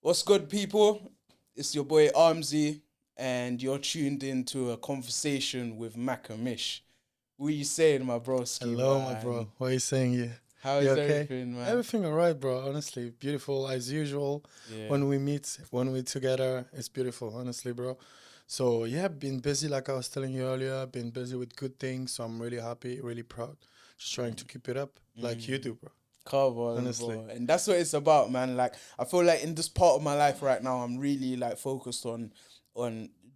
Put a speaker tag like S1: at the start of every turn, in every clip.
S1: What's good, people? It's your boy Armsy, and you're tuned into a conversation with Mac and Mish. What are you saying, my broski,
S2: Hello, my bro.
S1: man?
S2: What are you saying?
S1: How
S2: You
S1: is
S2: okay?
S1: everything, man?
S2: Everything all right, bro. Honestly, beautiful as usual.
S1: Yeah.
S2: When we meet, when we together, it's beautiful. Honestly, bro. So yeah, been busy like I was telling you earlier. Been busy with good things. So I'm really happy, really proud. Just trying to keep it up like you
S1: Mm.
S2: do, bro.
S1: Come on,
S2: Honestly.
S1: bro. And that's what it's about, man. Like, I feel like in this part of my life right now, I'm really like focused on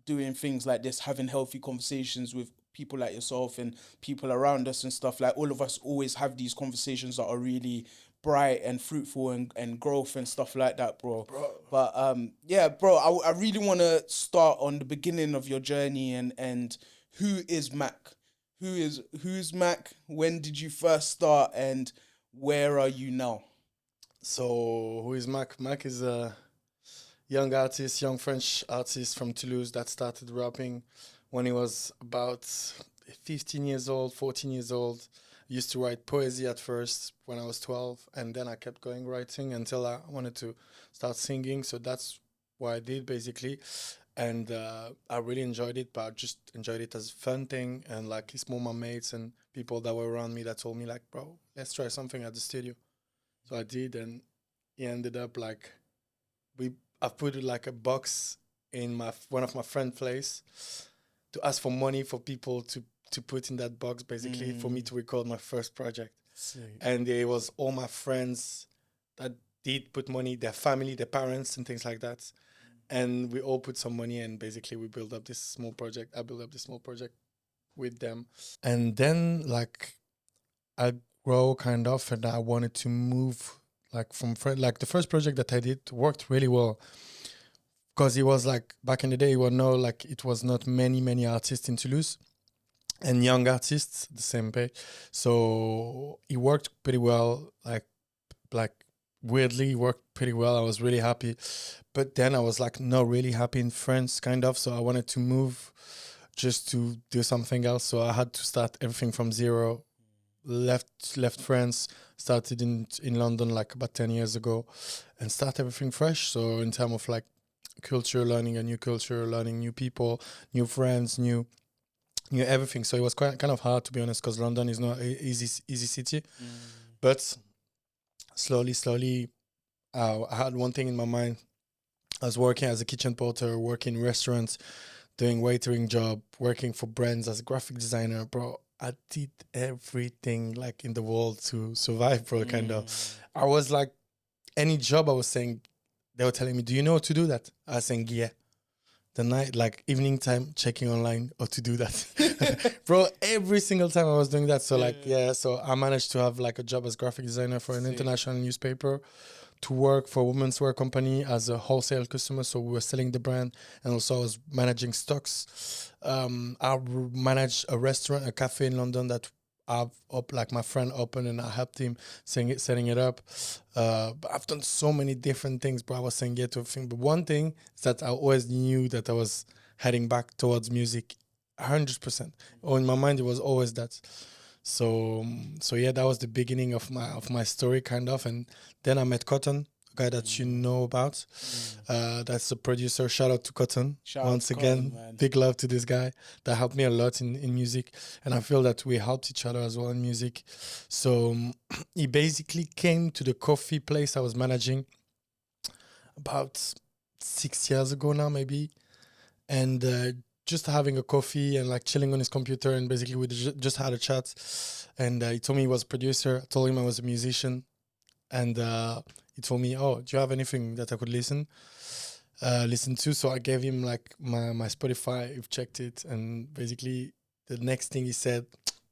S1: doing things like this, having healthy conversations with people like yourself and people around us and stuff. Like, all of us always have these conversations that are really bright and fruitful and growth and stuff like that, bro.
S2: Bro.
S1: But yeah, bro, I really want to start on the beginning of your journey and who is Mac? Who's Mac? When did you first start and where are you now?
S2: So who is Mac? Mac is a young artist, young French artist from Toulouse that started rapping when he was about 15 years old, 14 years old. Used to write poesy at first when I was 12, and then I kept going writing until I wanted to start singing. So that's what I did basically. And I really enjoyed it, but I just enjoyed it as a fun thing. And like it's more my mates and people that were around me that told me like, bro, let's try something at the studio. So I did, and it ended up like we I put like a box in my one of my friend place to ask for money for people to put in that box basically for me
S1: Mm,
S2: to record my first project.
S1: sick.
S2: And it was all my friends that did put money, their family, their parents and things like that. And we all put some money and basically we built up this small project. I built up this small project with them. And then like I grow kind of and I wanted to move like from like the first project that I did worked really well because it was like back in the day it was no like it was not many artists in Toulouse and young artists the same pay, so it worked pretty well. Like weirdly it worked pretty well. I was really happy, but then I was like not really happy in France kind of, so I wanted to move just to do something else. So I had to start everything from zero. Left France, started in London like about 10 years ago, and start everything fresh. So in terms of like culture, learning a new culture, learning new people, new friends, new everything. So it was quite kind of hard to be honest, because London is not a easy city.
S1: Mm,
S2: But slowly, I had one thing in my mind. I was working as a kitchen porter, working in restaurants, doing waitering job, working for brands as a graphic designer, bro. I did everything like in the world to survive, bro. Kind of.
S1: mm,
S2: I was like any job I was saying, they were telling me, "Do you know how to do that?" I was saying, "Yeah." The night, like evening time, checking online how to do that, bro. Every single time I was doing that. So like,
S1: yeah.
S2: yeah. So I managed to have like a job as graphic designer for an
S1: Sick.
S2: international newspaper, to work for a women's wear company as a wholesale customer. So we were selling the brand, and also I was managing stocks. Managed a restaurant, a cafe in London that I've like my friend opened, and I helped him setting it up. But I've done so many different things, but I was saying yeah to everything. But one thing is that I always knew that I was heading back towards music, 100%. Or in my mind, it was always that. So yeah, that was the beginning of my story kind of. And then I met Cotton, a guy that you
S1: Mm,
S2: know about.
S1: mm.
S2: That's a producer. Shout out to Cotton
S1: Shout out to
S2: once
S1: Cotton,
S2: again.
S1: man.
S2: Big love to this guy that helped me a lot in music, and I feel that we helped each other as well in music. So he basically came to the coffee place I was managing about 6 years ago now, maybe, and just having a coffee and like chilling on his computer, and basically we just had a chat, and he told me he was a producer. I told him I was a musician, and he told me, "Oh, do you have anything that I could listen to?" So I gave him like my Spotify. He checked it, and basically the next thing he said,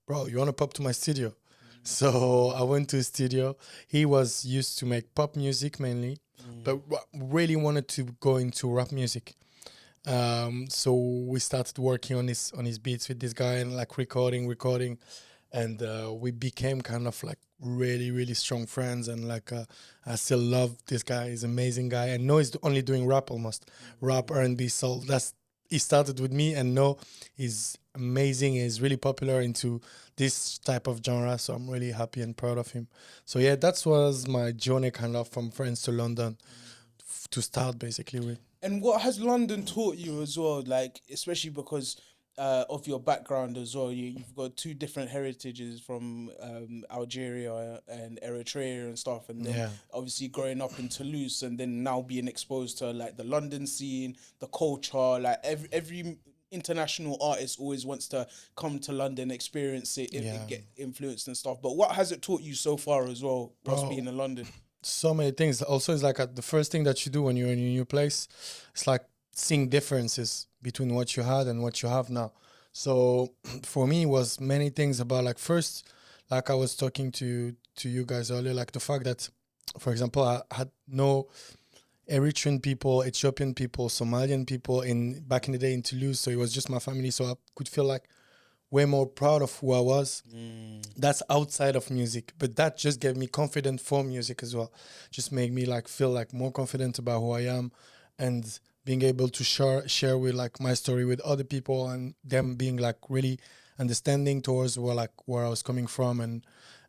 S2: "Bro, you want to pop to my studio?" So I went to his studio. He was used to make pop music mainly, but
S1: Mm,
S2: really wanted to go into rap music. So we started working on his beats with this guy, and like recording, and we became kind of like really strong friends. And like I still love this guy. He's an amazing guy. I know he's only doing rap, almost rap, R&B, soul. That's He started with me, and no, he's amazing. He's really popular into this type of genre. So I'm really happy and proud of him. So yeah, that was my journey kind of from France to London to start basically with.
S1: And what has London taught you as well? Like, especially because of your background as well. You've got two different heritages from Algeria and Eritrea and stuff. And then
S2: Yeah.
S1: obviously growing up in Toulouse and then now being exposed to like the London scene, the culture, like every international artist always wants to come to London, experience it,
S2: Yeah.
S1: get influenced and stuff. But what has it taught you so far as well, whilst
S2: Bro,
S1: being in London?
S2: so many things. Also, it's like the first thing that you do when you're in a new place, it's like seeing differences between what you had and what you have now. So for me, it was many things about like first, like I was talking to you guys earlier, like the fact that, for example, I had no Eritrean people, Ethiopian people, Somalian people in back in the day in Toulouse. So it was just my family. So I could feel like way more proud of who I was. That's outside of music, but that just gave me confidence for music as well. Just made me like feel like more confident about who I am, and being able to share with like my story with other people, and them being like really understanding towards where I was coming from,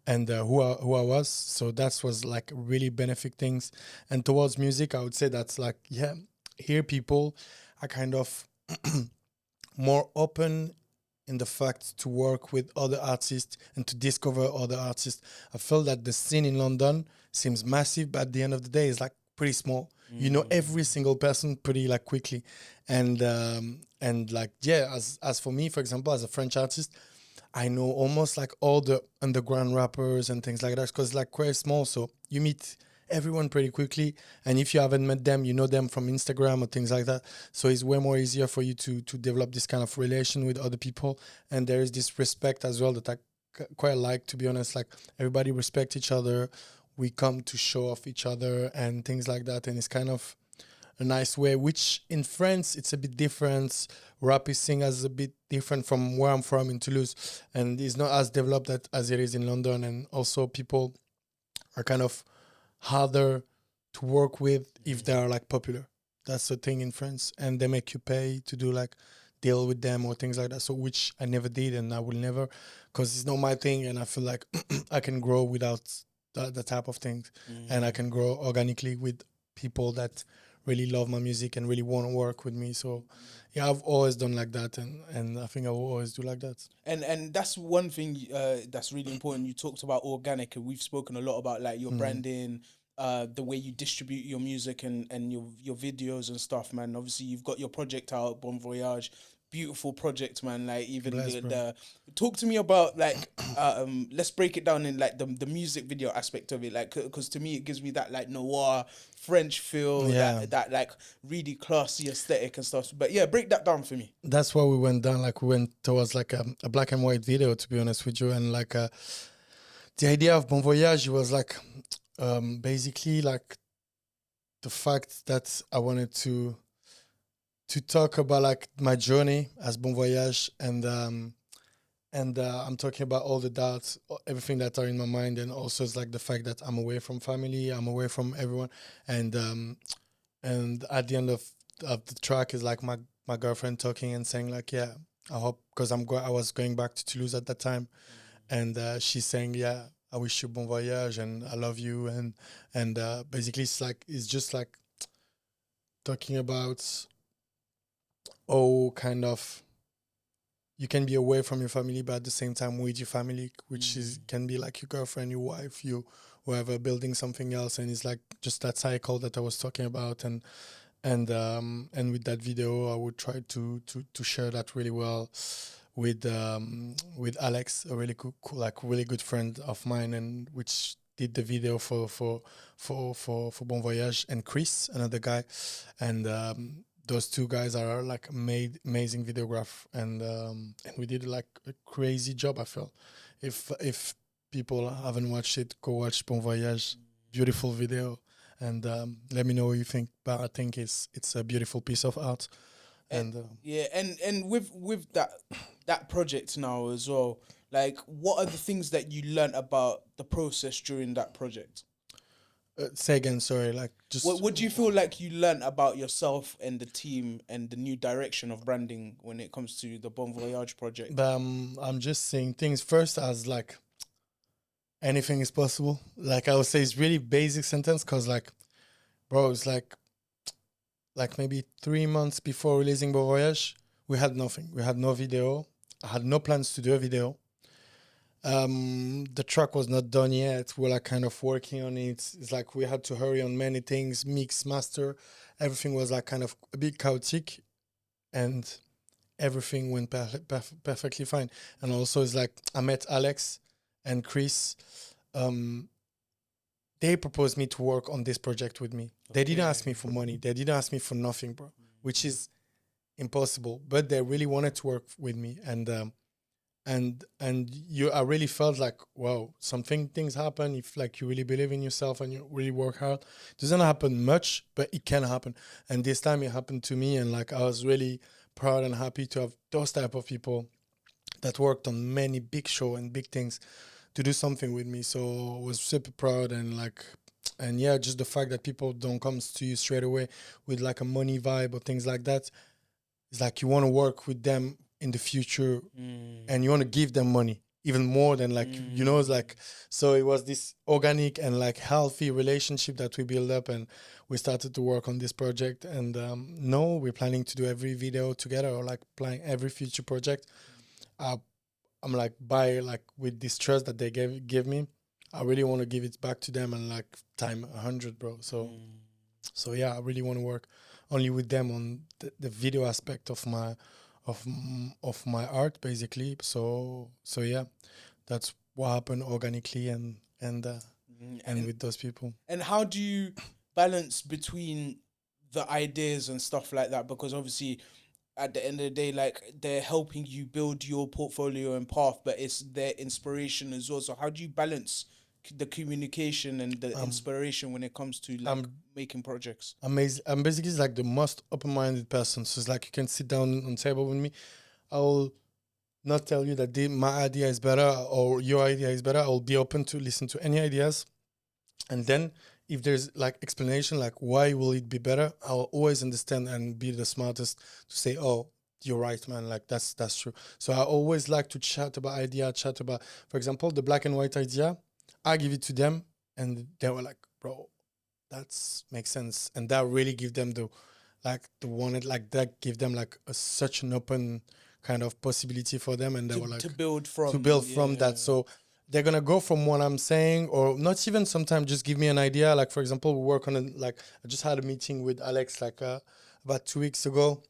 S2: and who I was. So that was like really benefit things. And towards music, I would say that's like, yeah, here people are kind of more open in the fact to work with other artists and to discover other artists. I feel that the scene in London seems massive, but at the end of the day, it's like pretty small. You know every single person pretty like quickly, and like yeah, as for me, for example, as a French artist, I know almost like all the underground rappers and things like that because like quite small. So you meet everyone pretty quickly, and if you haven't met them, you know them from Instagram or things like that. So it's way more easier for you to develop this kind of relation with other people, and there is this respect as well that I quite like, to be honest. Like everybody respect each other. We come to show off each other and things like that, and it's kind of a nice way, which in France it's a bit different. Rap is seen as a bit different from where I'm from in Toulouse, and it's not as developed as it is in London. And also people are kind of harder to work with if they are like popular. That's the thing in France, and they make you pay to do like deal with them or things like that. So which I never did, and I will never, because it's not my thing, and I feel like I can grow without that type of things, and I can grow organically with people that really love my music and really want to work with me. So yeah, I've always done like that, and I think I will always do like that.
S1: And that's one thing that's really important. You talked about organic, and we've spoken a lot about like your branding, the way you distribute your music and your videos and stuff, man. Obviously, you've got your project out, Bon Voyage. Beautiful project, man. Like even
S2: Bless,
S1: the talk to me about like let's break it down in like the music video aspect of it, like because to me it gives me that like noir French feel,
S2: Yeah.
S1: that like really classy aesthetic and stuff. But yeah, break that down for me.
S2: That's why we went down. Like we went towards like a black and white video, to be honest with you, and like the idea of Bon Voyage was like basically like the fact that I wanted to talk about like my journey as Bon Voyage, and I'm talking about all the doubts, everything that are in my mind, and also it's like the fact that I'm away from family, I'm away from everyone, and at the end of the track is like my girlfriend talking and saying like, yeah, I hope, because I was going back to Toulouse at that time, and she's saying, yeah, I wish you bon voyage and I love you, and basically it's just like talking about kind of you can be away from your family, but at the same time with your family, which is can be like your girlfriend, your wife, you whoever, building something else, and it's like just that cycle that I was talking about, and with that video, I would try to share that really well with Alex, a really cool, like really good friend of mine, and which did the video for Bon Voyage, and Chris, another guy, and those two guys are like amazing videograph, and we did like a crazy job. I feel if people haven't watched it, go watch Bon Voyage, beautiful video, and let me know what you think. But I think it's a beautiful piece of art, and
S1: yeah, and with that project now as well, like what are the things that you learned about the process during that project?
S2: say again, sorry, like just
S1: What do you feel like you learned about yourself and the team and the new direction of branding when it comes to the Bon Voyage project?
S2: I'm just saying things first as like anything is possible. Like I would say, it's really basic sentence, because like, bro, it's like like maybe 3 months before releasing Bon Voyage, we had nothing. We had no video. I had no plans to do a video. The track was not done yet. We're like kind of working on it. It's like we had to hurry on many things, mix, master. Everything was like kind of a bit chaotic, and everything went perfectly fine. And also, it's like I met Alex and Chris. They proposed me to work on this project with me. They didn't ask me for money. They didn't ask me for nothing, bro, which is impossible. But they really wanted to work with me, I really felt like, wow, things happen if like you really believe in yourself and you really work hard. It doesn't happen much, but it can happen. And this time it happened to me, and like I was really proud and happy to have those type of people that worked on many big shows and big things to do something with me. So I was super proud, and yeah, just the fact that people don't come to you straight away with like a money vibe or things like that. It's like you want to work with them in the future, and you want to give them money even more than like, it's like, so it was this organic and like healthy relationship that we built up, and we started to work on this project. And no, we're planning to do every video together, or like planning every future project. I'm like, with this trust that they give me, I really want to give it back to them, and like time 100, bro. So yeah, I really want to work only with them on the video aspect of my art, basically. So yeah, that's what happened organically and with those people.
S1: And how do you balance between the ideas and stuff like that? Because obviously, at the end of the day, like, they're helping you build your portfolio and path, but it's their inspiration as well. So how do you balance the communication and the inspiration when it comes to like making projects?
S2: Amazing. I'm basically like the most open-minded person. So it's like you can sit down on table with me. I will not tell you that my idea is better or your idea is better. I will be open to listen to any ideas. And then if there's like explanation, like why will it be better, I'll always understand and be the smartest to say, oh, you're right, man. Like that's true. So I always like to chat about, for example, the black and white idea. I give it to them, and they were like, bro, that makes sense. And that really give them give them like such an open kind of possibility for them. And they were like,
S1: to build from
S2: that. So they're going to go from what I'm saying, or not even sometimes just give me an idea. Like, for example, we work on I just had a meeting with Alex about 2 weeks ago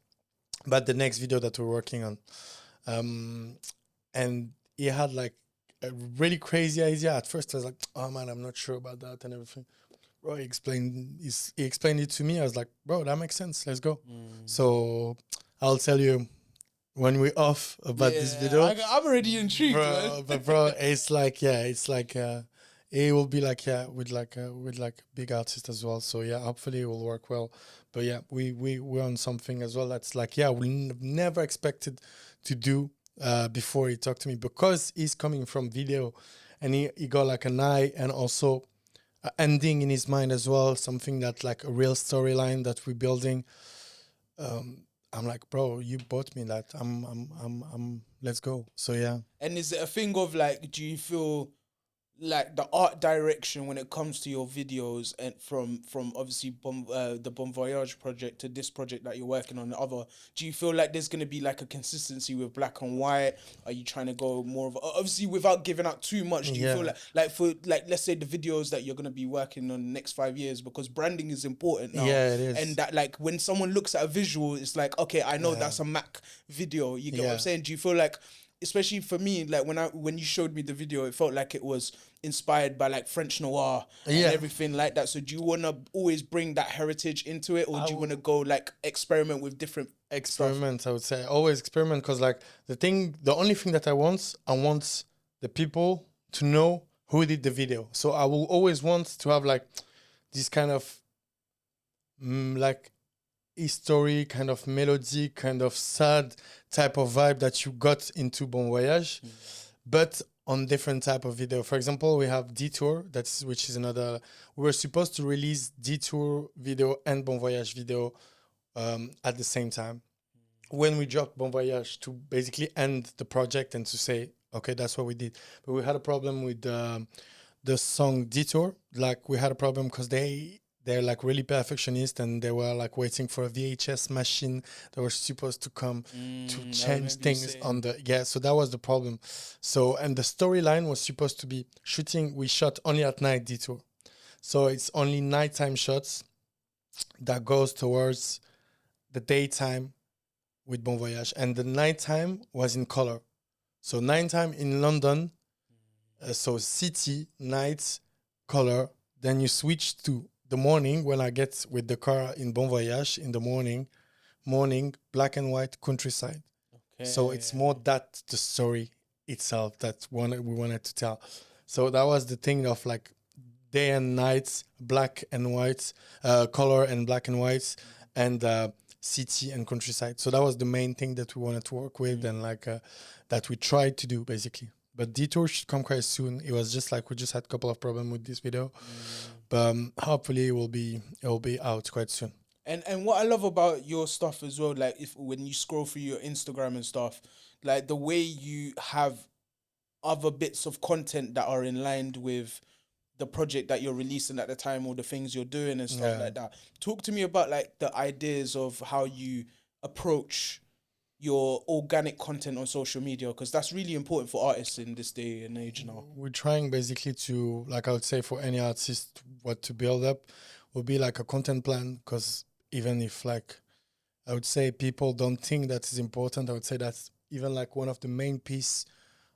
S2: about the next video that we're working on. And he had like a really crazy idea. At first I was like, oh man, I'm not sure about that and everything. Bro, he explained it to me. I was like, bro, that makes sense. Let's go. So I'll tell you when we're off about this video.
S1: I'm already intrigued,
S2: bro,
S1: man.
S2: But bro, it's like it will be like with big artists as well. So yeah, hopefully it will work well. But yeah, we're on something as well that's like, yeah, we never expected to do before he talked to me, because he's coming from video, and he got like an eye and also ending in his mind as well, something that like a real storyline that we're building. I'm like, bro, you bought me that. I'm let's go. So yeah.
S1: And is it a thing of like, do you feel like the art direction when it comes to your videos, and from obviously the Bon Voyage project to this project that you're working on, the other, do you feel like there's going to be like a consistency with black and white? Are you trying to go more of obviously without giving out too much? Do you feel like for like, let's say the videos that you're going to be working on the next 5 years, because branding is important now.
S2: Yeah, it is.
S1: And that like when someone looks at a visual, it's like, okay, I know that's a Mac video. You get what I'm saying? Do you feel like, especially for me, like when you showed me the video, it felt like it was inspired by like French noir and everything like that. So do you want to always bring that heritage into it, or do you want to go like experiment with different
S2: stuff? I would say always experiment, because like the only thing that I want the people to know who did the video. So I will always want to have like this kind of like history, kind of melody, kind of sad type of vibe that you got into Bon Voyage, but on different type of video. For example, we have Detour, which is another. We were supposed to release Detour video and Bon Voyage video at the same time. When we dropped Bon Voyage to basically end the project and to say, okay, that's what we did. But we had a problem with the song Detour. Like we had a problem because they they're like really perfectionist, and they were like waiting for a VHS machine that was supposed to come to
S1: I
S2: change
S1: remember you
S2: things on
S1: saying.
S2: the. So that was the problem. So, and the storyline was supposed to be shooting. We shot only at night, Detour. So it's only nighttime shots that goes towards the daytime with Bon Voyage, and the nighttime was in color. So nighttime in London, so city, night, color. Then you switch to the morning when I get with the car in Bon Voyage in the morning, black and white countryside. So it's more that the story itself that we wanted to tell. So that was the thing of like day and night, black and white, color and black and white, and city and countryside. So that was the main thing that we wanted to work with, and like that we tried to do basically. But Detour should come quite soon. It was just like we just had a couple of problems with this video, but hopefully it will be out quite soon.
S1: And what I love about your stuff as well, like if when you scroll through your Instagram and stuff, like the way you have other bits of content that are in line with the project that you're releasing at the time or the things you're doing and stuff like that. Talk to me about like the ideas of how you approach your organic content on social media, because that's really important for artists in this day and age now.
S2: We're trying basically to, like I would say for any artist, what to build up will be like a content plan, because even if like I would say people don't think that is important, I would say that's even like one of the main piece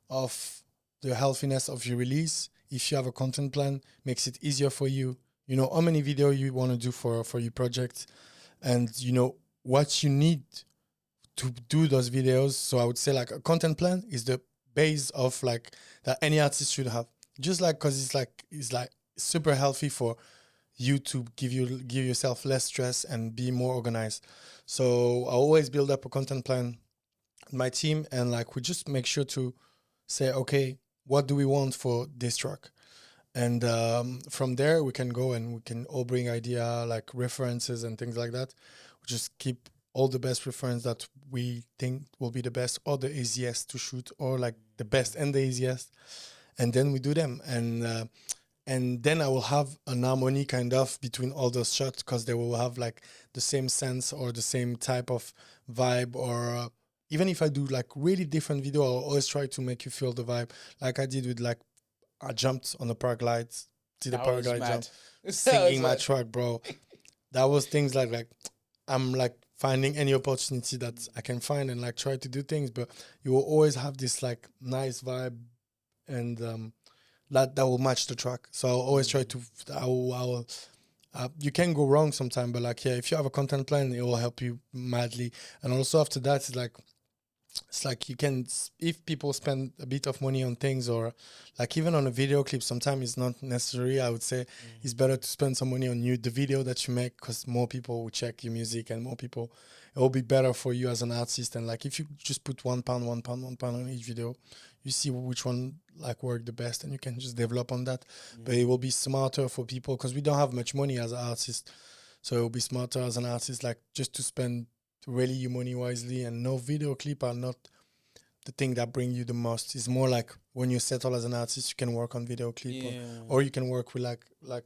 S2: of the healthiness of your release. If you have a content plan, makes it easier for you. You know how many video you want to do for your project, and you know what you need to do those videos. So I would say like a content plan is the base of like that any artist should have. Just like because it's like super healthy for you to give yourself less stress and be more organized. So I always build up a content plan with my team, and like we just make sure to say, okay, what do we want for this track? And from there we can go and we can all bring idea like references and things like that. We just keep all the best reference that we think will be the best or the easiest to shoot, or like the best and the easiest, and then we do them. And then I will have an harmony kind of between all those shots, because they will have like the same sense or the same type of vibe. Or even if I do like really different video, I'll always try to make you feel the vibe, like I did with like I jumped on the paraglide, did a
S1: That was
S2: paraglide
S1: mad.
S2: jump,
S1: That
S2: singing
S1: was
S2: my
S1: mad.
S2: track, bro. That was things like I'm like finding any opportunity that I can find and like try to do things, but you will always have this like nice vibe, and that will match the track. So I'll always try to. I will you can go wrong sometime, but like yeah, if you have a content plan, it will help you madly. And also after that, it's like you can, if people spend a bit of money on things, or like even on a video clip, sometimes it's not necessary. I would say it's better to spend some money on the video that you make, because more people will check your music, and more people, it will be better for you as an artist. And like if you just put £1 on each video, you see which one like work the best, and you can just develop on that. But it will be smarter for people, because we don't have much money as an artist, so it will be smarter as an artist like just to spend really your money wisely. And no video clip are not the thing that bring you the most. It's more like when you settle as an artist, you can work on video clip, or you can work with like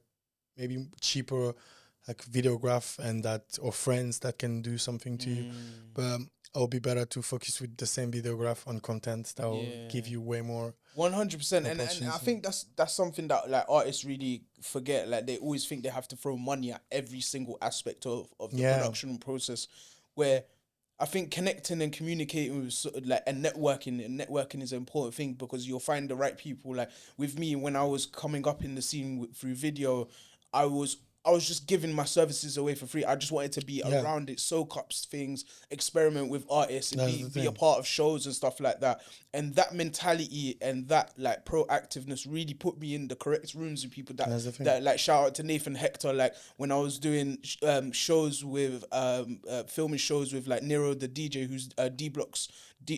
S2: maybe cheaper like videograph and that, or friends that can do something to you. But it'll be better to focus with the same videograph on content that will give you way more
S1: 100%. And I think that's something that like artists really forget. Like they always think they have to throw money at every single aspect of the production process, where I think connecting and communicating with sort of like and networking is an important thing, because you'll find the right people. Like with me, when I was coming up in the scene through video, I was just giving my services away for free. I just wanted to be around it, soak up things, experiment with artists, and be a part of shows and stuff like that. And that mentality and that like proactiveness really put me in the correct rooms with people that like, shout out to Nathan Hector. Like when I was doing shows with filming shows with like Nero the DJ, who's D Block's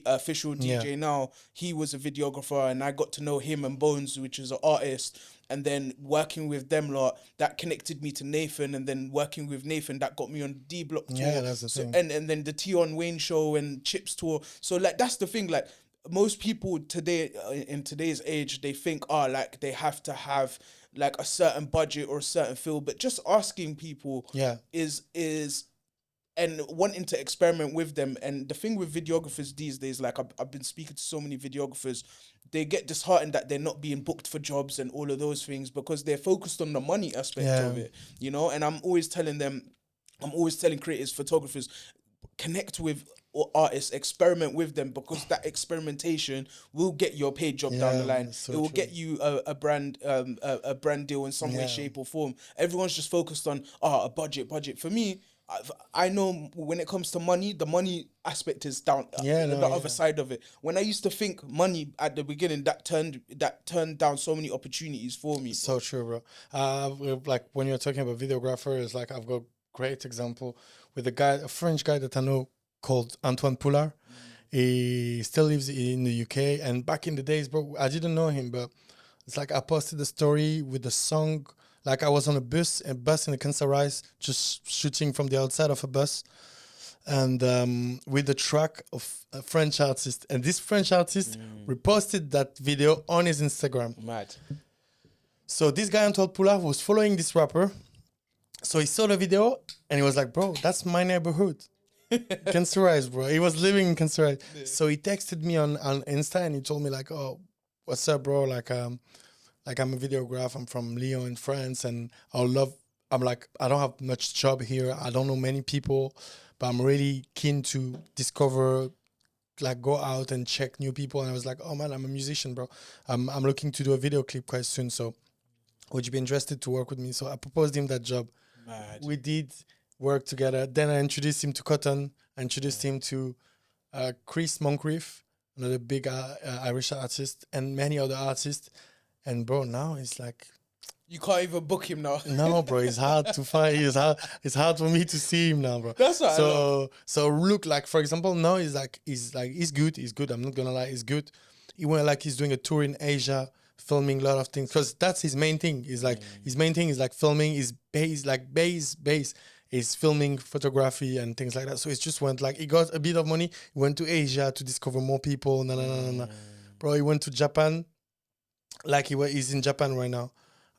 S1: official DJ now. He was a videographer, and I got to know him and Bones, which is an artist. And then working with them lot, that connected me to Nathan, and then working with Nathan, that got me on D Block tour.
S2: Yeah, that's the thing.
S1: And then the Tion Wayne show and Chips tour. So like that's the thing. Like most people today in today's age, they think like they have to have like a certain budget or a certain feel, but just asking people
S2: Yeah.
S1: is and wanting to experiment with them. And the thing with videographers these days, like I've been speaking to so many videographers, they get disheartened that they're not being booked for jobs and all of those things because they're focused on the money aspect
S2: Yeah.
S1: of it, you know. And I'm always telling creators, photographers, connect with artists, experiment with them, because that experimentation will get your paid job down the line.
S2: So
S1: it will
S2: true.
S1: get you a brand deal in some way,
S2: Yeah.
S1: shape or form. Everyone's just focused on a budget. For me, I know when it comes to money, the money aspect is down. The other side of it. When I used to think money at the beginning, that turned down so many opportunities for me.
S2: So true, bro. Like when you're talking about videographers, like I've got a great example with a French guy that I know called Antoine Poulard. He still lives in the UK, and back in the days, bro, I didn't know him, but it's like I posted a story with the song. Like I was on a bus in the Cancer Rise, just shooting from the outside of a bus, and with the track of a French artist. And this French artist reposted that video on his Instagram.
S1: Mad.
S2: So this guy Antoine Poulard was following this rapper. So he saw the video and he was like, bro, that's my neighborhood. Cancer Rise, bro. He was living in Cancer Rise. Yeah. So he texted me on Insta and he told me like, oh, what's up, bro? Like I'm a videographer. I'm from Lyon in France, and I'm like, I don't have much job here. I don't know many people, but I'm really keen to discover, like go out and check new people. And I was like, oh man, I'm a musician, bro. I'm looking to do a video clip quite soon. So would you be interested to work with me? So I proposed him that job.
S1: Mad.
S2: We did work together. Then I introduced him to Cotton. I introduced him to Chris Moncrief, another big Irish artist, and many other artists. And bro, now it's like
S1: you can't even book him now.
S2: No, bro, it's hard to find. It's hard for me to see him now, bro.
S1: That's what I love.
S2: So look, like for example, now he's good. He's good. I'm not gonna lie, he's good. He's doing a tour in Asia, filming a lot of things, because that's his main thing. His main thing is like filming. His base is filming, photography, and things like that. So it's just went like he got a bit of money. He went to Asia to discover more people. No. Bro, he went to Japan. Like he's in Japan right now.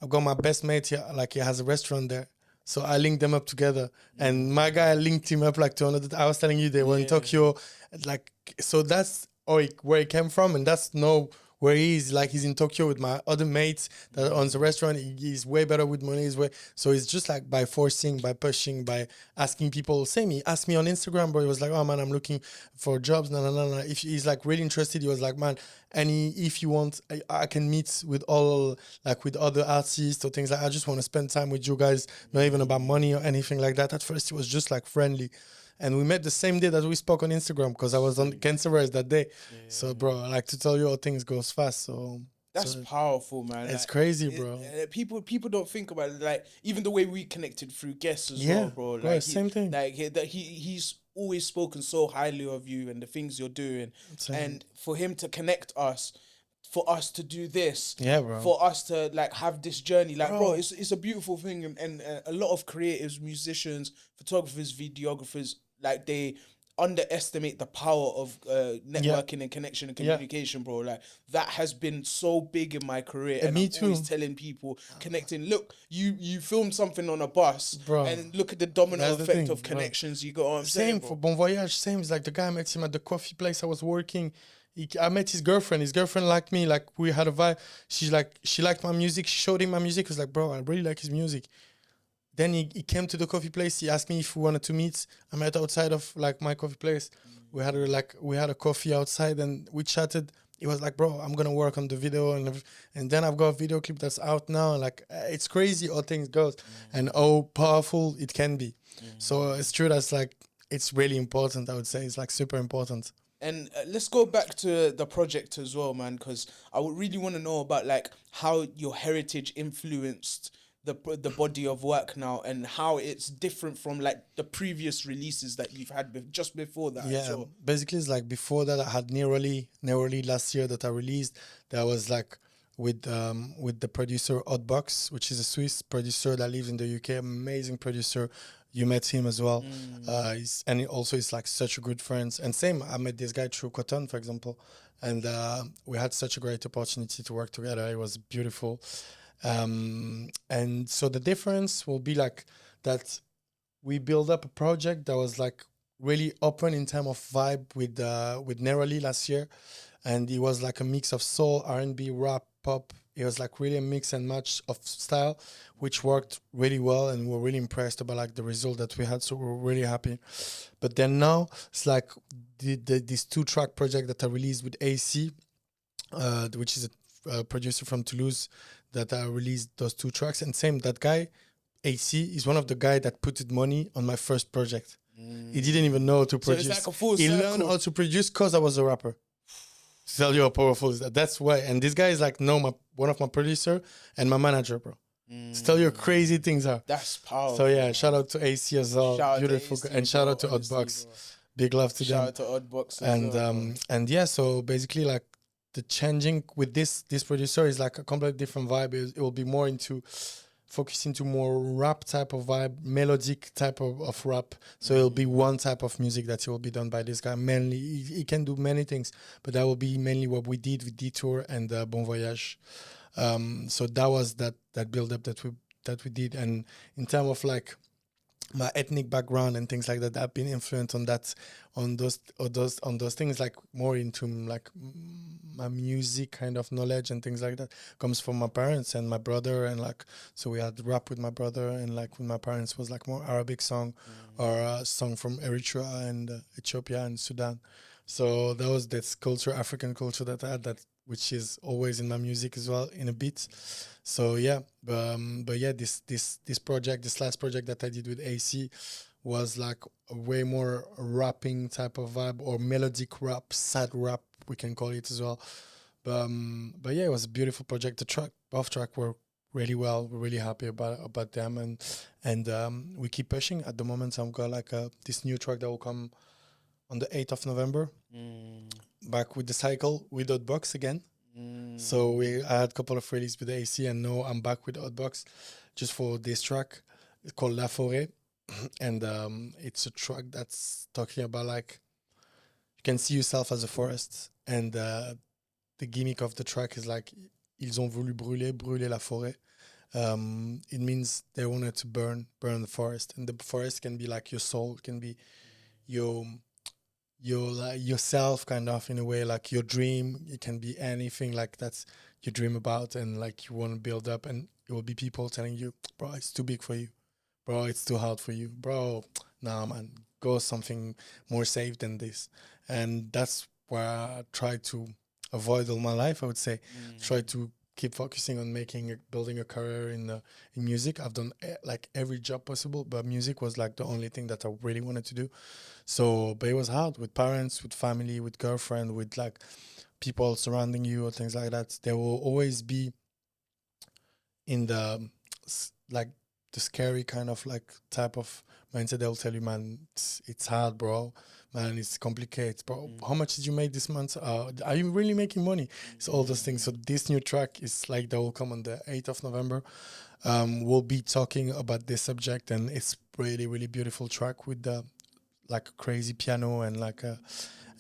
S2: I've got my best mate here, like he has a restaurant there. So I linked them up together. And my guy linked him up like to another. I was telling you they were in Tokyo. Like, so that's where he came from. And that's where he is. Like he's in Tokyo with my other mates that owns the restaurant. He's way better with money. So it's just like by forcing, by pushing, by asking people. Same, he asked me on Instagram, bro. He was like, oh man, I'm looking for jobs. No. If he's like really interested, he was like, man, if you want, I can meet with with other artists or things like that. I just want to spend time with you guys, not even about money or anything like that. At first, it was just like friendly. And we met the same day that we spoke on Instagram, because I was on Cancer Rise that day. Yeah. So, bro, I like to tell you how things goes fast. So
S1: that's powerful, man.
S2: It's like, crazy, bro.
S1: People don't think about it. Like even the way we connected through guests as well, bro. Like
S2: same thing.
S1: Like he's always spoken so highly of you and the things you're doing, and for him to connect us. For us to do this,
S2: bro.
S1: For us to like have this journey, like bro, it's a beautiful thing, and a lot of creatives, musicians, photographers, videographers, like they underestimate the power of networking and connection and communication, bro. Like that has been so big in my career, and
S2: me
S1: I'm
S2: too.
S1: always telling people, connecting. Look, you filmed something on a bus,
S2: bro,
S1: and look at the domino effect of connections you got on.
S2: Same for Bon Voyage. Same, it's like the guy I met him at the coffee place I was working. I met his girlfriend. His girlfriend liked me. Like we had a vibe. She liked my music. She showed him my music. I was like, bro, I really like his music. Then he came to the coffee place. He asked me if we wanted to meet. I met outside of like my coffee place. We had a coffee outside and we chatted. He was like, bro, I'm gonna work on the video and then I've got a video clip that's out now. Like it's crazy how things goes and how powerful it can be. So it's true. That's like it's really important. I would say it's like super important.
S1: And let's go back to the project as well, man, because I would really want to know about like how your heritage influenced the body of work now, and how it's different from like the previous releases that you've had just before that.
S2: Yeah, basically it's like before that I had Nearly last year that I released. That was like with the producer Hotbox, which is a Swiss producer that lives in the UK, amazing producer. You met him as well. He's like such a good friend. And same, I met this guy through Cotton, for example. And we had such a great opportunity to work together. It was beautiful. And so the difference will be like that we build up a project that was like really open in terms of vibe with Neroli last year, and it was like a mix of soul, R&B, rap, pop. It was like really a mix and match of style, which worked really well, and we're really impressed about like the result that we had. So we're really happy. But then now it's like this 2-track project that I released with AC, which is a producer from Toulouse, that I released those 2 tracks. And same, that guy AC is one of the guy that put money on my first project. He didn't even know how to produce.
S1: So it's like a full
S2: he
S1: circle.
S2: learned how to produce because I was a rapper. To tell you how powerful is that. That's why. And this guy is like, no, one of my producer and my manager, bro. To tell you how crazy things are.
S1: That's powerful.
S2: So yeah, shout out to AC as well.
S1: Shout
S2: Beautiful.
S1: AC,
S2: and shout
S1: bro,
S2: out to
S1: honestly,
S2: Oddbox.
S1: bro.
S2: Big love to
S1: Shout
S2: them.
S1: out to Oddbox.
S2: And yeah, so basically like the changing with this producer is like a completely different vibe. It will be more into focusing to more rap type of vibe, melodic type of rap. So it'll be one type of music that will be done by this guy. Mainly, he can do many things, but that will be mainly what we did with Detour and Bon Voyage. So that was that build up that we did. And in terms of like my ethnic background and things like that, I've been influenced on those things, like more into like my music kind of knowledge and things like that comes from my parents and my brother. And like, so we had rap with my brother, and like with my parents was like more Arabic song or a song from Eritrea and Ethiopia and Sudan. So that was this culture, African culture that I had, that which is always in my music as well in a bit. So yeah, but yeah, this project, this last project that I did with AC was like a way more rapping type of vibe, or melodic rap, sad rap, we can call it as well. But yeah, it was a beautiful project. Both track were really well. We're really happy about them, and we keep pushing. At the moment, I've got like this new track that will come on the 8th of November. Back with the cycle with Oddbox again. So I had a couple of releases with AC, and now I'm back with Oddbox just for this track. It's called La Forêt, and it's a track that's talking about like you can see yourself as a forest, and the gimmick of the track is like ils ont voulu brûler la forêt. It means they wanted to burn the forest, and the forest can be like your soul, can be your like yourself, kind of, in a way, like your dream. It can be anything like that's you dream about and like you want to build up, and it will be people telling you, bro, it's too big for you, bro, it's too hard for you, bro, nah man, go something more safe than this. And that's where I try to avoid all my life, I would say. Try to keep focusing on building a career in music. I've done like every job possible, but music was like the only thing that I really wanted to do. So, but it was hard with parents, with family, with girlfriend, with like people surrounding you or things like that. There will always be in the like the scary kind of like type of mindset. They'll tell you, man, it's hard, bro. Man, it's complicated, bro. How much did you make this month? Are you really making money? It's all those things. So this new track is like that will come on the 8th of November. We'll be talking about this subject, and it's really, really beautiful track with the like a crazy piano and like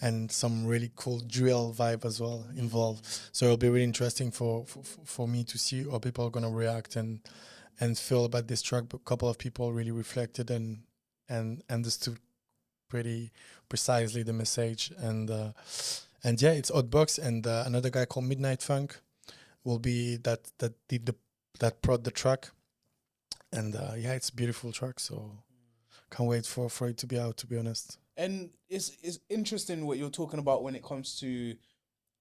S2: and some really cool drill vibe as well involved. So it'll be really interesting for me to see how people are gonna react and feel about this track. But a couple of people really reflected and understood pretty precisely the message, and yeah, it's Oddbox and another guy called Midnight Funk will be that prod the track, and yeah, it's a beautiful track, so can't wait for it to be out, to be honest.
S1: And it's interesting what you're talking about when it comes to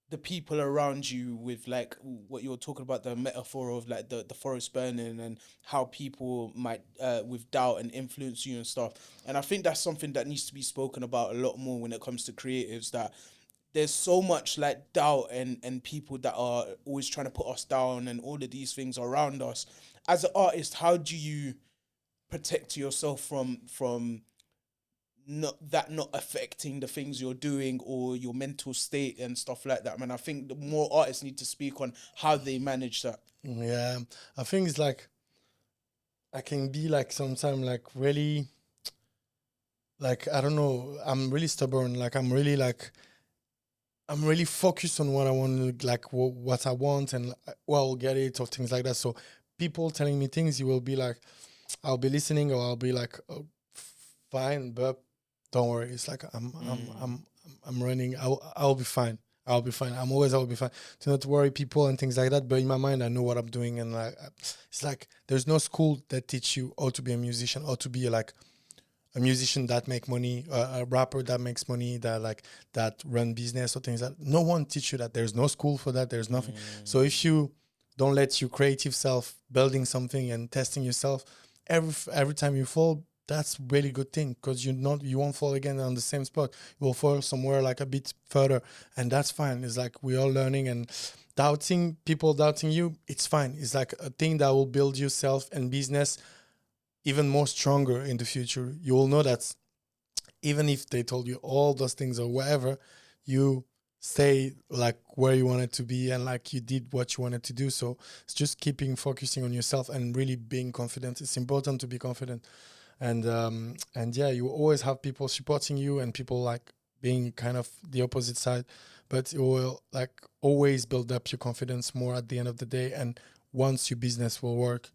S1: the people around you, with like what you're talking about, the metaphor of like the forest burning and how people might with doubt and influence you and stuff. And I think that's something that needs to be spoken about a lot more when it comes to creatives, that there's so much like doubt and people that are always trying to put us down and all of these things around us. As an artist, how do you protect yourself from not affecting the things you're doing or your mental state and stuff like that, man? I think the more artists need to speak on how they manage that.
S2: Yeah, I think it's like I can be like sometimes like really like, I don't know, I'm really stubborn, like I'm really like I'm really focused on what I want, like what I want, and well, I'll get it or things like that. So people telling me things, you will be like, I'll be listening, or I'll be like, oh, fine, but don't worry. It's like I'm running. I'll be fine. I'll be fine. I'll be fine. To not worry people and things like that. But in my mind, I know what I'm doing, and like it's like there's no school that teach you how to be a musician or to be like a musician that make money, a rapper that makes money, that like that run business or things like that. No one teach you that. There's no school for that. There's nothing. So if you don't let your creative self building something and testing yourself, every time you fall, that's really good thing because you won't fall again on the same spot. You will fall somewhere like a bit further, and that's fine. It's like we're all learning and doubting people doubting you. It's fine. It's like a thing that will build yourself and business even more stronger in the future. You will know that even if they told you all those things or whatever, you stay like where you wanted to be and like you did what you wanted to do. So it's just keeping focusing on yourself and really being confident. It's important to be confident. And yeah, you always have people supporting you and people like being kind of the opposite side, but it will like always build up your confidence more at the end of the day. And once your business will work,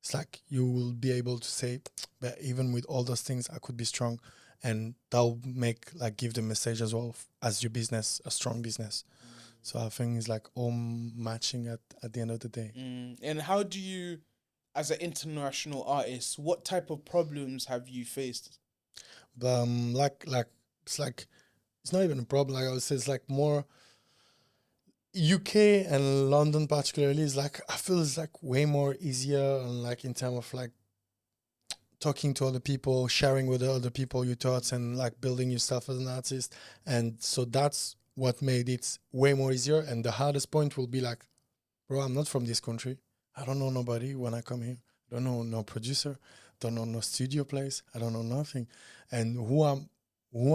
S2: it's like you will be able to say, but even with all those things, I could be strong. And that'll make like give the message as well as your business, a strong business. So I think it's like all matching at the end of the day.
S1: And how do you, as an international artist, what type of problems have you faced?
S2: But like it's not even a problem. Like I would say, it's like more UK and London particularly is like I feel it's like way more easier and like in terms of like talking to other people, sharing with the other people your thoughts and like building yourself as an artist. And so that's what made it way more easier. And the hardest point will be like, bro, I'm not from this country. I don't know nobody when I come here. I don't know no producer, don't know no studio place. I don't know nothing. And who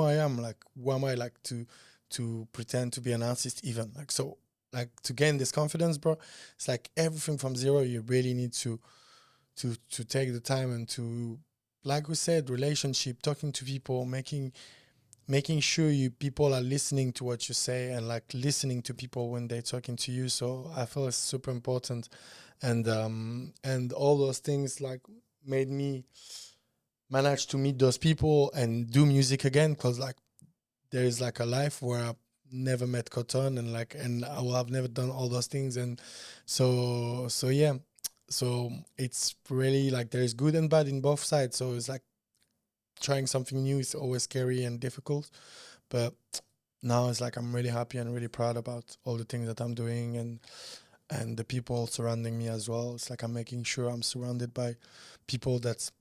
S2: I am, like who am I like to pretend to be an artist even? Like so like to gain this confidence, bro, it's like everything from zero. You really need to take the time and to, like we said, relationship, talking to people, making sure you people are listening to what you say and like listening to people when they're talking to you. So I feel it's super important, and all those things like made me manage to meet those people and do music again because like there is like a life where I never met Cotton and like and I will have never done all those things. And so yeah, so it's really like there's good and bad in both sides. So it's like trying something new is always scary and difficult, but now it's like I'm really happy and really proud about all the things that I'm doing and the people surrounding me as well. It's like I'm making sure I'm surrounded by people that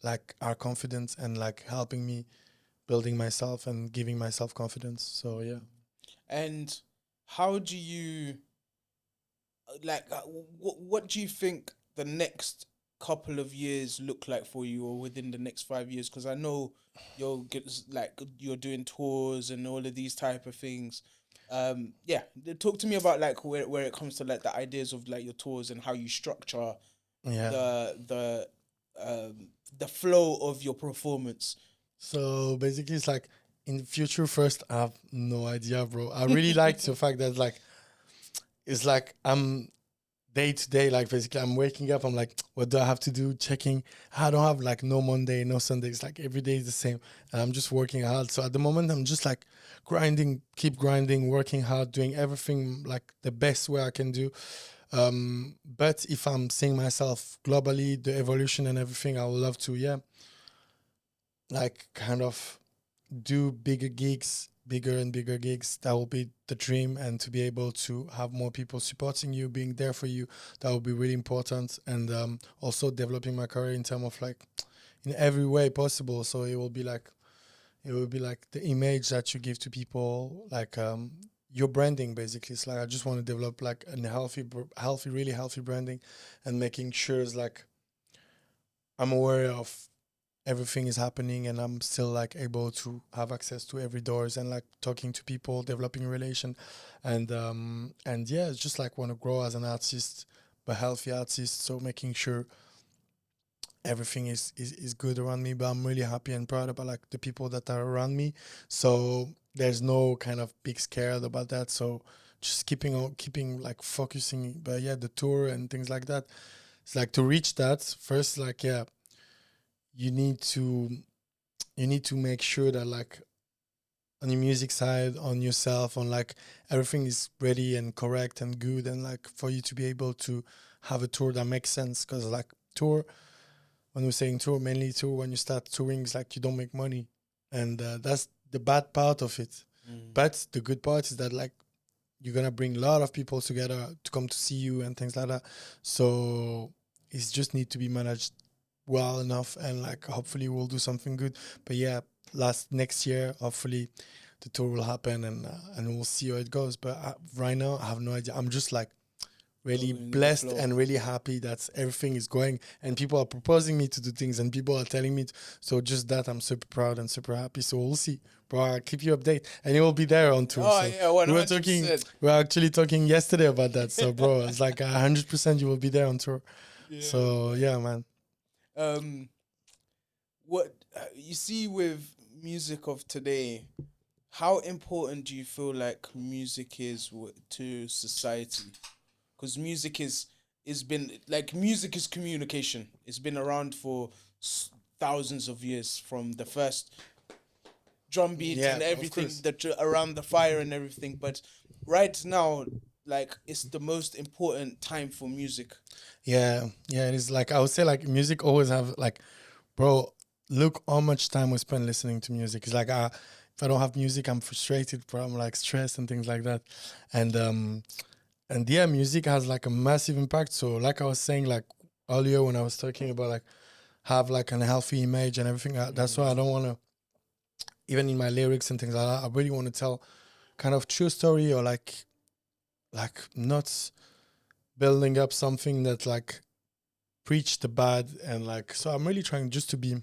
S2: like are confident and like helping me building myself and giving myself confidence. So yeah.
S1: And how do you like? What do you think the next couple of years look like for you, or within the next 5 years? Because I know you're doing tours and all of these type of things. Yeah, talk to me about like where it comes to like the ideas of like your tours and how you structure
S2: Yeah.
S1: the flow of your performance.
S2: So basically, it's like in the future. First, I have no idea, bro. I really like the fact that like it's like I'm day to day. Like basically, I'm waking up. I'm like, what do I have to do? Checking. I don't have like no Monday, no Sunday. It's like every day is the same, and I'm just working hard. So at the moment, I'm just like grinding, keep grinding, working hard, doing everything like the best way I can do. But if I'm seeing myself globally, the evolution and everything, I would love to, yeah, like kind of do bigger gigs, bigger and bigger gigs. That will be the dream, and to be able to have more people supporting you, being there for you, that will be really important. And also developing my career in terms of like in every way possible. So it will be like the image that you give to people, like your branding basically. It's like I just want to develop like a healthy, really healthy branding, and making sure it's like I'm aware of everything is happening and I'm still like able to have access to every doors and like talking to people, developing relation, and yeah, it's just like want to grow as an artist, but healthy artist. So making sure everything is good around me, but I'm really happy and proud about like the people that are around me. So there's no kind of big scared about that. So just keeping like focusing. But yeah, the tour and things like that. It's like to reach that first, like yeah, you need to make sure that like on your music side, on yourself, on like everything is ready and correct and good, and like for you to be able to have a tour that makes sense. Because like tour, when we're saying tour, mainly tour, when you start touring, it's like you don't make money, and that's the bad part of it. But the good part is that like you're gonna bring a lot of people together to come to see you and things like that. So it's just need to be managed well enough, and like hopefully we'll do something good. But yeah, next year, hopefully the tour will happen, and we'll see how it goes. But right now, I have no idea. I'm just like really
S1: Going with the
S2: blessed
S1: flow.
S2: and really happy that everything is going, and people are proposing me to do things, and people are telling me. So just that, I'm super proud and super happy. So we'll see, bro. I'll keep you update, and it will be there on tour.
S1: Oh
S2: So
S1: yeah,
S2: we were talking.
S1: 100%.
S2: We were actually talking yesterday about that. So bro, it's like 100% you will be there on tour.
S1: Yeah.
S2: So yeah, man.
S1: What you see with music of today, how important do you feel like music is to society? Because music is communication. It's been around for thousands of years, from the first drum beat
S2: Yeah,
S1: and
S2: of
S1: everything
S2: course.
S1: that around the fire and everything. But right now, like, it's the most important time for music.
S2: Yeah, yeah, it is. Like I would say, like music always have like, bro. Look how much time we spend listening to music. It's like if I don't have music, I'm frustrated, bro. I'm like stressed and things like that, and yeah, music has like a massive impact. So like I was saying like earlier when I was talking about like have like an healthy image and everything. That's why I don't want to, even in my lyrics and things like that. I really want to tell kind of true story, or like not building up something that like preach the bad, and like so I'm really trying just to be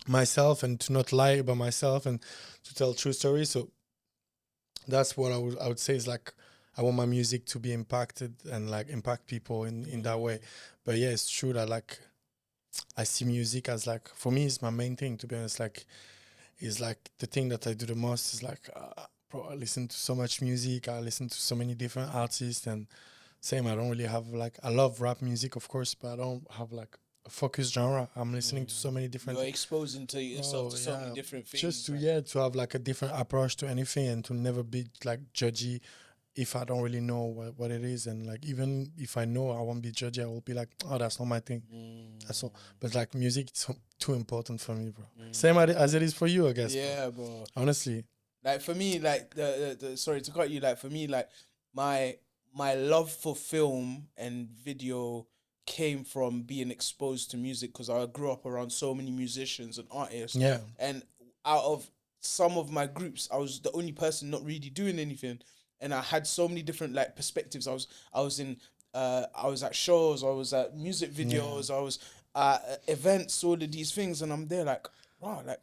S2: myself and to not lie about myself and to tell true stories. So that's what I would say is like I want my music to be impacted and like impact people in that way. But yeah, it's true that like I see music as like for me it's my main thing, to be honest. Like is like the thing that I do the most is like bro, I listen to so much music, I listen to so many different artists, and same, I don't really have like I love rap music, of course, but I don't have like a focused genre. I'm listening to so many different.
S1: You're exposing to yourself
S2: Oh
S1: to so many
S2: yeah,
S1: different things.
S2: just to
S1: like-
S2: to have like a different approach to anything, and to never be like judgy if I don't really know what it is. And like even if I know, I won't be judgy. I will be like, oh, that's not my thing. That's all. But like music, it's too important for me, bro. Same as it is for you, I guess.
S1: Yeah, bro.
S2: Honestly.
S1: Like for me, like the sorry to cut you. Like for me, like my love for film and video came from being exposed to music, because I grew up around so many musicians and artists.
S2: Yeah.
S1: And out of some of my groups, I was the only person not really doing anything, and I had so many different like perspectives. I was at shows, I was at music videos, I was at events, all of these things, and I'm there like, wow, like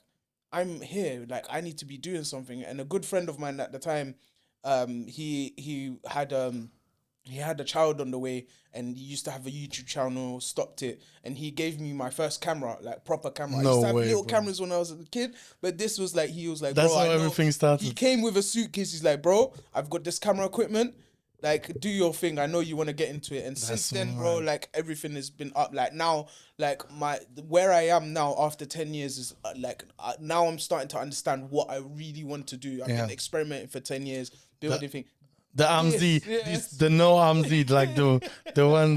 S1: I'm here, like I need to be doing something. And a good friend of mine at the time, he had a child on the way, and he used to have a YouTube channel, stopped it, and he gave me my first camera, like proper camera. I
S2: No
S1: used to have
S2: way,
S1: little
S2: bro.
S1: cameras when I was a kid, but this was like, he was like,
S2: That's
S1: bro,
S2: how
S1: I know.
S2: everything started.
S1: He came with a suitcase. He's like, bro, I've got this camera equipment. Like, do your thing. I know you want to get into it. And since then, bro,
S2: mad.
S1: like everything has been up. Like now, like where I am now after 10 years is now I'm starting to understand what I really want to do. I've
S2: Yeah.
S1: been experimenting for 10 years, building things.
S2: The Amzi,
S1: Yes.
S2: the no Amzi, like the one,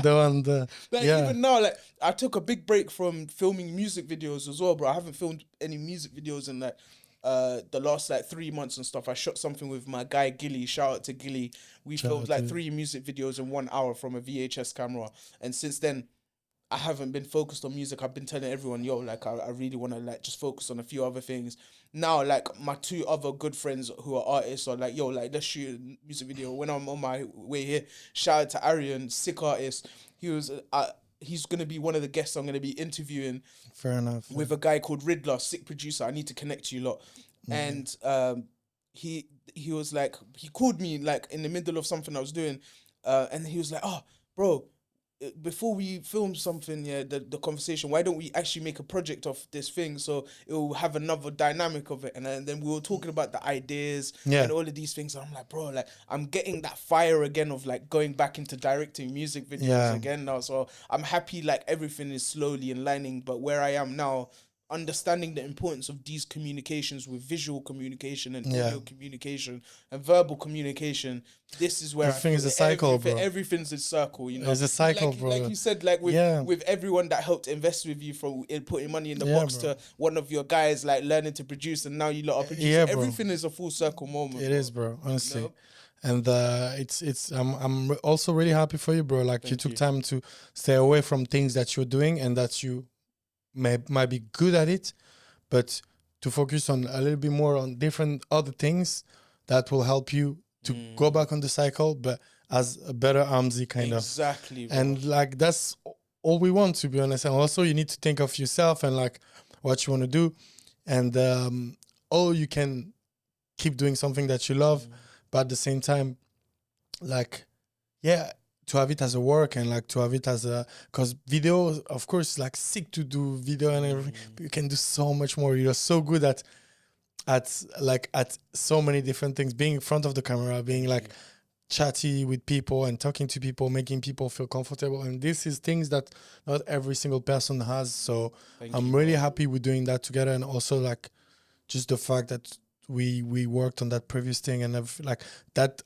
S1: Like
S2: yeah.
S1: even now, like I took a big break from filming music videos as well, bro. I haven't filmed any music videos in like the last like 3 months and stuff. I shot something with my guy Gilly. Shout out to Gilly. We
S2: Shout
S1: filmed
S2: out
S1: like
S2: to-
S1: 3 music videos in 1 hour from a VHS camera. And since then, I haven't been focused on music. I've been telling everyone, yo, like I really want to like just focus on a few other things. Now, like my 2 other good friends who are artists are like, yo, like let's shoot a music video. When I'm on my way here, shout out to Arian, sick artist. He's gonna be one of the guests I'm gonna be interviewing
S2: Fair enough.
S1: with a guy called Riddler, sick producer. I need to connect you lot. And he was like, he called me like in the middle of something I was doing, and he was like, oh, bro, before we film something, yeah, the conversation, why don't we actually make a project of this thing so it will have another dynamic of it? And then we were talking about the ideas
S2: Yeah.
S1: and all of these things. And I'm like, bro, like I'm getting that fire again of like going back into directing music videos
S2: Yeah.
S1: again now. So I'm happy like everything is slowly aligning. But where I am now, understanding the importance of these communications with visual communication and
S2: Yeah.
S1: audio communication and verbal communication, this is where
S2: Everything
S1: I
S2: is
S1: feel
S2: a cycle, bro.
S1: everything's a circle, you know.
S2: It's a cycle,
S1: like,
S2: bro.
S1: like you said, like
S2: Yeah.
S1: with everyone that helped invest with you, from putting money in the
S2: Yeah,
S1: box
S2: bro.
S1: to one of your guys like learning to produce, and now you lot are producing.
S2: Yeah, bro.
S1: Everything is a full circle moment.
S2: It is, bro. Honestly.
S1: know?
S2: And it's I'm also really happy for you, bro. Like you took time to stay away from things that you're doing and that you might be good at it, but to focus on a little bit more on different other things that will help you to go back on the cycle, but as a better Amzi kind of.
S1: Exactly. Bro.
S2: And like that's all we want, to be honest. And also you need to think of yourself and like what you want to do, and you can keep doing something that you love, but at the same time, like, yeah, to have it as a work and like to have it as a, because video, of course, like sick to do video and everything, but you can do so much more. You're so good at so many different things, being in front of the camera, being like chatty with people and talking to people, making people feel comfortable. And this is things that not every single person has. So I'm really happy we're doing that together. And also like just the fact that we worked on that previous thing and like that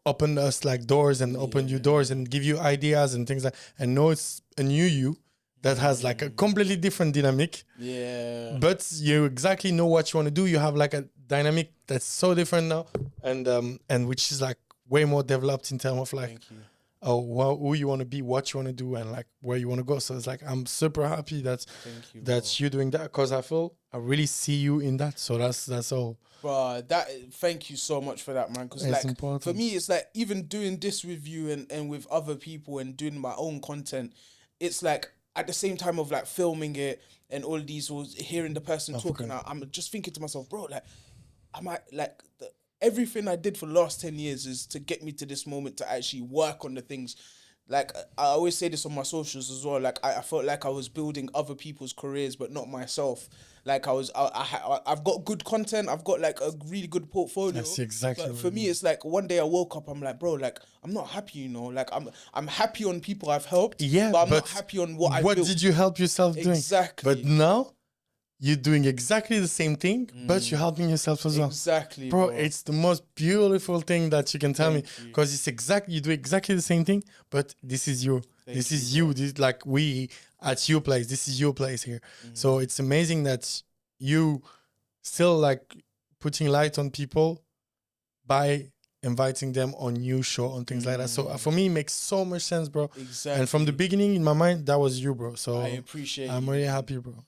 S2: open us like doors and open you doors and give you ideas and things like, and know it's a new you that has like a completely different dynamic.
S1: Yeah.
S2: But you exactly know what you want to do. You have like a dynamic that's so different now, and which is like way more developed in terms of like who you want to be, what you want to do, and like where you want to go. So it's like I'm super happy that you're doing that, because I really see you in that. So that's all.
S1: Bro, thank you so much for that, man. Because like important. For me, it's like even doing this with you and with other people and doing my own content, it's like at the same time of like filming it and all of these, or hearing the person talking, I'm just thinking to myself, bro, like I might like everything I did for the last 10 years is to get me to this moment to actually work on the things. Like I always say this on my socials as well. Like I felt like I was building other people's careers, but not myself. Like I've got good content. I've got like a really good portfolio.
S2: That's exactly.
S1: But for me, it's like one day I woke up, I'm like, bro, like I'm not happy, you know. Like I'm happy on people I've helped.
S2: Yeah,
S1: but I'm not happy on what I built.
S2: What did you help yourself doing?
S1: Exactly.
S2: But now you're doing exactly the same thing, but you're helping yourself as well.
S1: Exactly,
S2: bro. It's the most beautiful thing that you can tell me, because it's you do exactly the same thing, but this is you. This is you. This like we at your place. This is your place here. So it's amazing that you still like putting light on people by inviting them on new show and things like that. So for me, it makes so much sense, bro.
S1: Exactly.
S2: And from the beginning in my mind, that was you, bro. So
S1: I appreciate.
S2: I'm really happy, bro.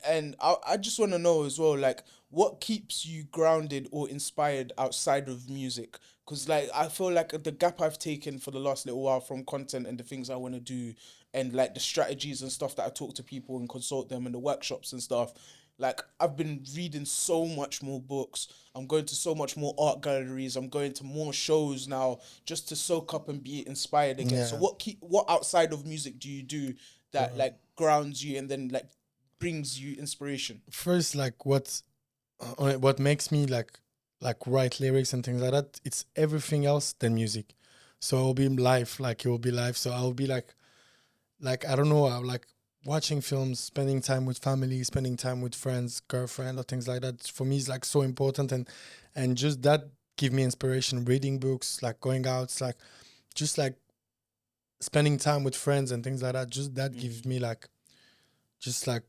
S1: And I just want to know as well, like, what keeps you grounded or inspired outside of music? Because like I feel like the gap I've taken for the last little while from content and the things I want to do, and like the strategies and stuff that I talk to people and consult them and the workshops and stuff. Like I've been reading so much more books. I'm going to so much more art galleries. I'm going to more shows now just to soak up and be inspired again. So what outside of music do you do that like grounds you and then like brings you inspiration?
S2: First, like what makes me like write lyrics and things like that, it's everything else than music. So it'll be live, like it will be live. So I'll be like I don't know, I'll like watching films, spending time with family, spending time with friends, girlfriend, or things like that. For me, it's like so important, and just that give me inspiration. Reading books, like going out, like just like spending time with friends and things like that. Just that gives me like, just like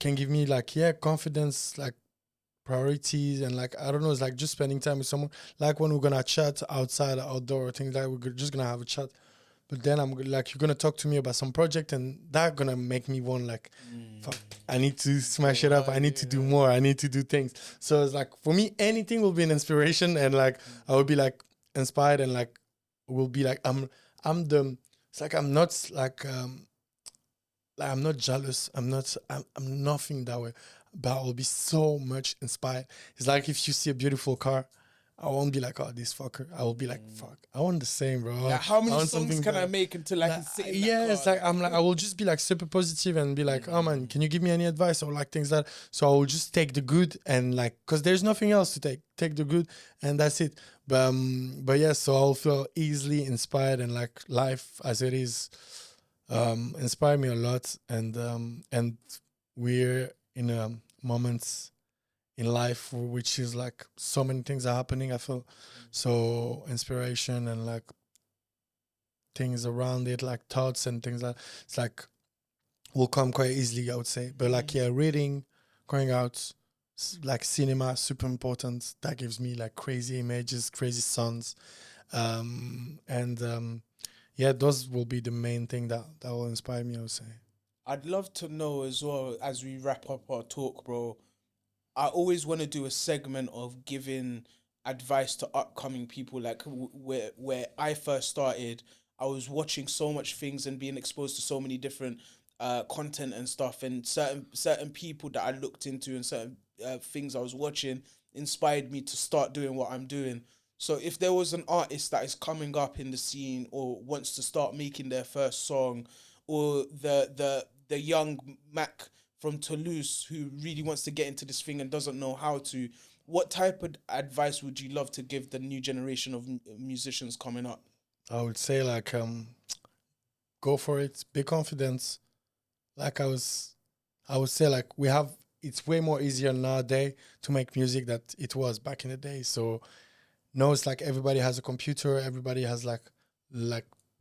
S2: can give me like confidence, like priorities, and like I don't know, it's like just spending time with someone. Like when we're gonna chat outside, outdoor, things like we're just gonna have a chat. But then I'm like, you're gonna talk to me about some project, and that gonna make me want like, fuck, I need to smash it up. I need to do more. I need to do things. So it's like for me, anything will be an inspiration, and like I will be like inspired, and like will be like it's like I'm not like I'm not jealous. I'm nothing that way. But I will be so much inspired. It's like if you see a beautiful car, I won't be like, oh, this fucker. I will be like, fuck, I want the same, bro.
S1: Like, how
S2: I
S1: many
S2: want
S1: songs
S2: something
S1: can I
S2: better.
S1: make until I can
S2: Like,
S1: sit in
S2: yeah,
S1: that
S2: it's
S1: car?
S2: like I'm like I will just be like super positive and be like, oh man, can you give me any advice or like things that? So I will just take the good and like, cause there's nothing else to take. Take the good and that's it. But yeah, so I'll feel easily inspired and like life as it is, inspire me a lot. And we're in a moments in life which is like so many things are happening. I feel so inspiration and like things around it, like thoughts and things like it's like will come quite easily, I would say. But like yeah, reading, going out, like cinema, super important. That gives me like crazy images, crazy sounds, and yeah, those will be the main thing that will inspire me, I would say.
S1: I'd love to know as well as we wrap up our talk, bro. I always want to do a segment of giving advice to upcoming people. Like where I first started, I was watching so much things and being exposed to so many different content and stuff, and certain people that I looked into and certain things I was watching inspired me to start doing what I'm doing. So if there was an artist that is coming up in the scene or wants to start making their first song, or the young Mac from Toulouse who really wants to get into this thing and doesn't know how to, what type of advice would you love to give the new generation of musicians coming up?
S2: I would say like go for it, be confident. Like I would say like we have it's way more easier nowadays to make music that it was back in the day. So no, it's like everybody has a computer, everybody has like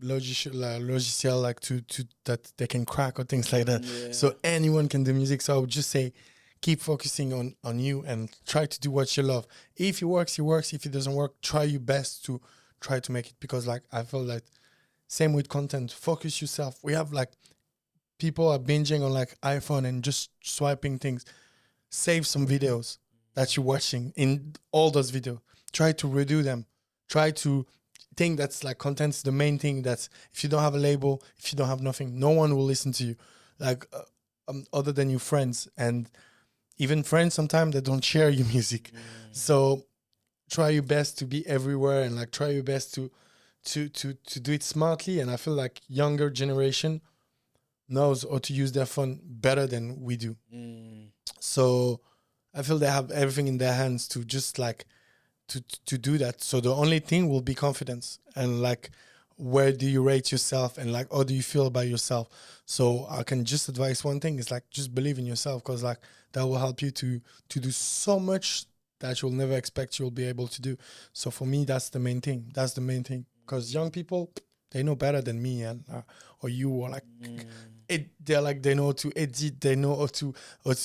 S2: logiciel like to that they can crack or things like that.
S1: Yeah.
S2: So anyone can do music. So I would just say keep focusing on you and try to do what you love. If it works, it works. If it doesn't work, try your best to try to make it, because like I feel like same with content. Focus yourself. We have like people are binging on like iPhone and just swiping things. Save some videos that you're watching in all those videos. Try to redo them. Try to think that's like content's the main thing. That's if you don't have a label, if you don't have nothing, no one will listen to you, like other than your friends, and even friends sometimes they don't share your music. So try your best to be everywhere and like try your best to do it smartly. And I feel like younger generation knows how to use their phone better than we do. So I feel they have everything in their hands to just like to do that. So the only thing will be confidence and like where do you rate yourself and like how do you feel about yourself. So I can just advise one thing is like just believe in yourself, because like that will help you to do so much that you'll never expect you'll be able to do. So for me, that's the main thing. That's the main thing, because young people, they know better than me and or you, or like they're like they know how to edit, they know how to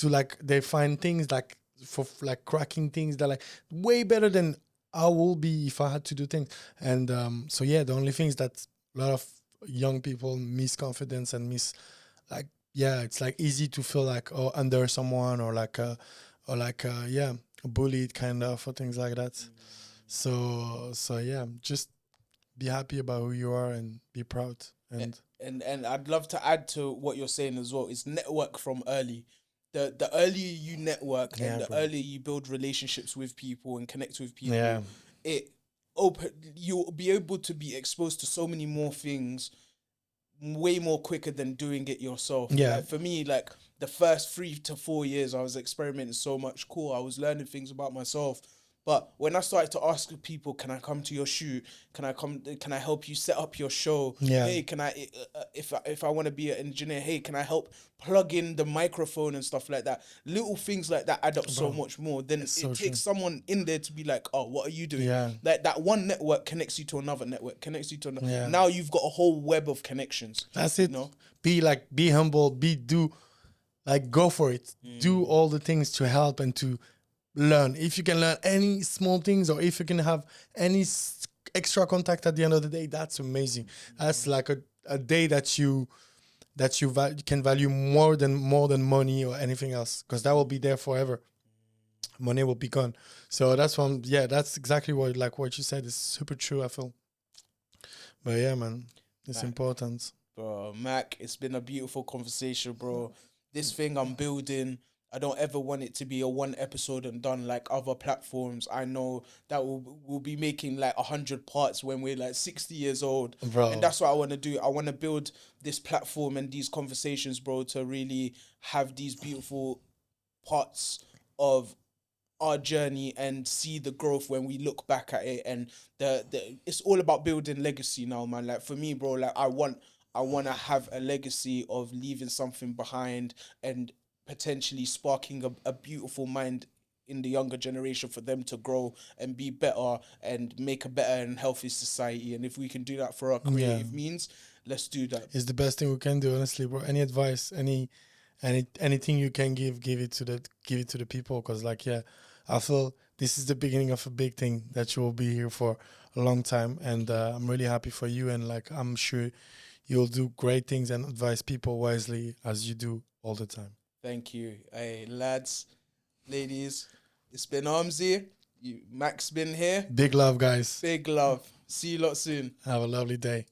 S2: like they find things like for like cracking things that like way better than I will be if I had to do things. And so yeah, the only thing is that a lot of young people miss confidence and miss like yeah, it's like easy to feel like oh under someone or like yeah, bullied kind of or things like that. So yeah, just be happy about who you are and be proud.
S1: And I'd love to add to what you're saying as well. Is network from early. The earlier you network
S2: Yeah,
S1: and the
S2: bro.
S1: earlier you build relationships with people and connect with people,
S2: Yeah.
S1: it open you'll be able to be exposed to so many more things way more quicker than doing it yourself.
S2: Yeah.
S1: Like for me, like the first 3 to 4 years, I was experimenting so much. Cool, I was learning things about myself. But when I started to ask people, can I come to your shoot? Can I come? Can I help you set up your show?
S2: Yeah.
S1: Hey, can I? If I want to be an engineer, hey, can I help plug in the microphone and stuff like that? Little things like that add up so
S2: Bro,
S1: much more. Then it
S2: it's so
S1: takes
S2: true.
S1: someone in there to be like, oh, what are you doing?
S2: Yeah.
S1: Like that one network connects you to another network, connects you to another.
S2: Yeah.
S1: Now you've got a whole web of connections.
S2: That's it.
S1: You know?
S2: Be humble, do like go for it. Do all the things to help and to learn. If you can learn any small things, or if you can have any extra contact at the end of the day, that's amazing. That's like a day that you can value more than money or anything else, because that will be there forever. Money will be gone. So that's one. Yeah, that's exactly what you said is super true, I feel. But yeah, man, it's important.
S1: Bro, Mac, it's been a beautiful conversation, bro. This thing I'm building, I don't ever want it to be a one episode and done like other platforms. I know that we'll be making like 100 parts when we're like 60 years old.
S2: Bro.
S1: And that's what I want to do. I want to build this platform and these conversations, bro, to really have these beautiful parts of our journey and see the growth when we look back at it. And the it's all about building legacy now, man. Like for me, bro, like I want to have a legacy of leaving something behind and potentially sparking a beautiful mind in the younger generation for them to grow and be better and make a better and healthy society. And if we can do that for our creative means, let's do that.
S2: It's the best thing we can do, honestly, bro. Any advice, anything you can give it to the people, because like, yeah, I feel this is the beginning of a big thing that you will be here for a long time, and I'm really happy for you, and like I'm sure you'll do great things and advise people wisely as you do all the time.
S1: Thank you. Hey, lads, ladies, it's been Armsy. Max been here.
S2: Big love, guys.
S1: Big love. See you lot soon.
S2: Have a lovely day.